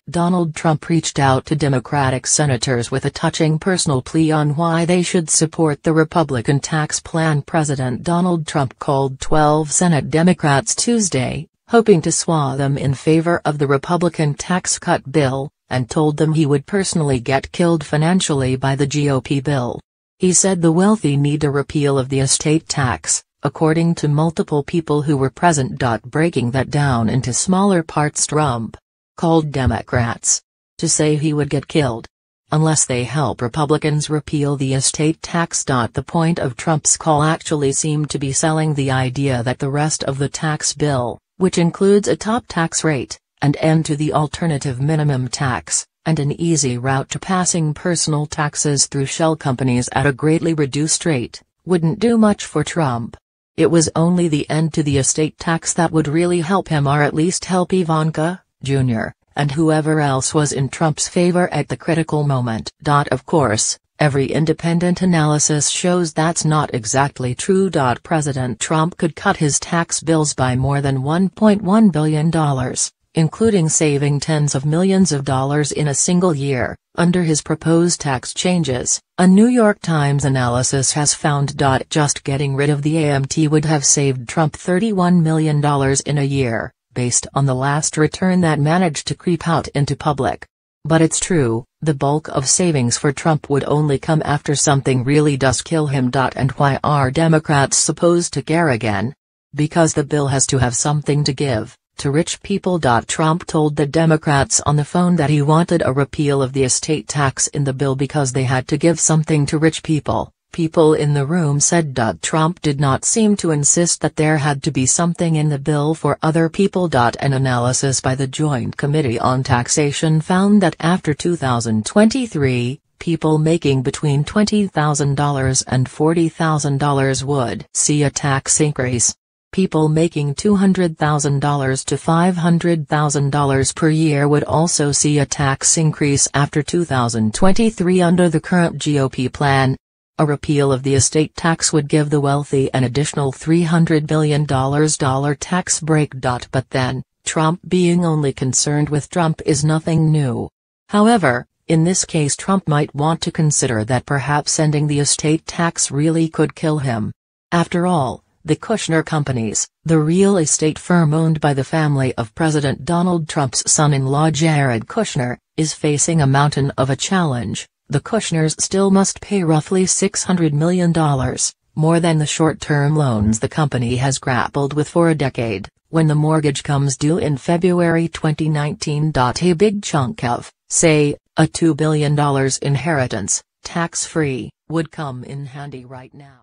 Donald Trump reached out to Democratic senators with a touching personal plea on why they should support the Republican tax plan. President Donald Trump called 12 Senate Democrats Tuesday, hoping to sway them in favor of the Republican tax cut bill, and told them he would personally get killed financially by the GOP bill. He said the wealthy need a repeal of the estate tax, according to multiple people who were present. Breaking that down into smaller parts, Trump called Democrats to say he would get killed unless they help Republicans repeal the estate tax. The point of Trump's call actually seemed to be selling the idea that the rest of the tax bill, which includes a top tax rate, an end to the alternative minimum tax, and an easy route to passing personal taxes through shell companies at a greatly reduced rate, wouldn't do much for Trump. It was only the end to the estate tax that would really help him, or at least help Ivanka, Jr., and whoever else was in Trump's favor at the critical moment. Of course, every independent analysis shows that's not exactly true. President Trump could cut his tax bills by more than $1.1 billion, including saving tens of millions of dollars in a single year, under his proposed tax changes, a New York Times analysis has found. Just getting rid of the AMT would have saved Trump $31 million in a year, based on the last return that managed to creep out into public. But it's true, the bulk of savings for Trump would only come after something really does kill him. And why are Democrats supposed to care again? Because the bill has to have something to give to rich people. Trump told the Democrats on the phone that he wanted a repeal of the estate tax in the bill because they had to give something to rich people. People in the room said. Trump did not seem to insist that there had to be something in the bill for other people. An analysis by the Joint Committee on Taxation found that after 2023, people making between $20,000 and $40,000 would see a tax increase. People making $200,000 to $500,000 per year would also see a tax increase after 2023 under the current GOP plan. A repeal of the estate tax would give the wealthy an additional $300 billion tax break. But then, Trump being only concerned with Trump is nothing new. However, in this case Trump might want to consider that perhaps ending the estate tax really could kill him. After all, the Kushner companies, the real estate firm owned by the family of President Donald Trump's son-in-law Jared Kushner, is facing a mountain of a challenge. The Kushners still must pay roughly $600 million, more than the short-term loans the company has grappled with for a decade, when the mortgage comes due in February 2019. A big chunk of, say, a $2 billion inheritance, tax-free, would come in handy right now.